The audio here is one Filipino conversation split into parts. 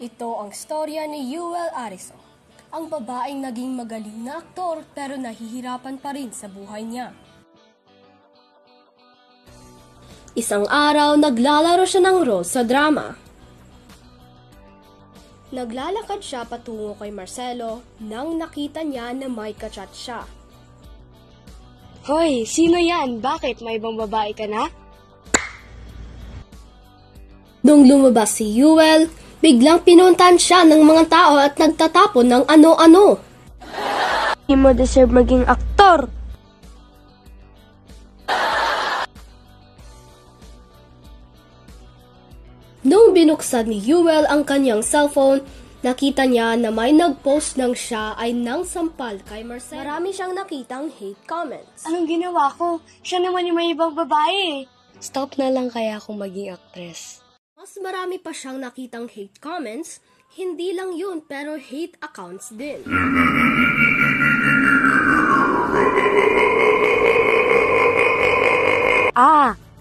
Ito ang storya ni Yuel Arizo, ang babaeng naging magaling na aktor pero nahihirapan pa rin sa buhay niya. Isang araw, naglalaro siya ng role sa drama. Naglalakad siya patungo kay Marcelo nang nakita niya na may kachat siya. Hoy, sino yan? Bakit? May ibang babae ka na? Nung lumabas si Yuel, biglang pinuntahan siya ng mga tao at nagtatapon ng ano-ano. Hindi mo deserve maging aktor. Nung binuksan ni Yuel ang kanyang cellphone, nakita niya na may nag-post ng siya ay nang sampal kay Marcelo. Marami siyang nakitang hate comments. Anong ginawa ko? Siya naman yung may ibang babae. Stop na lang kaya akong maging actress. Mas marami pa siyang nakitang hate comments, hindi lang yun pero hate accounts din.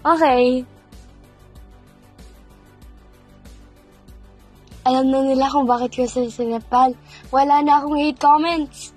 Okay. Alam na nila kung bakit ko sila sinapal. Wala na akong hate comments.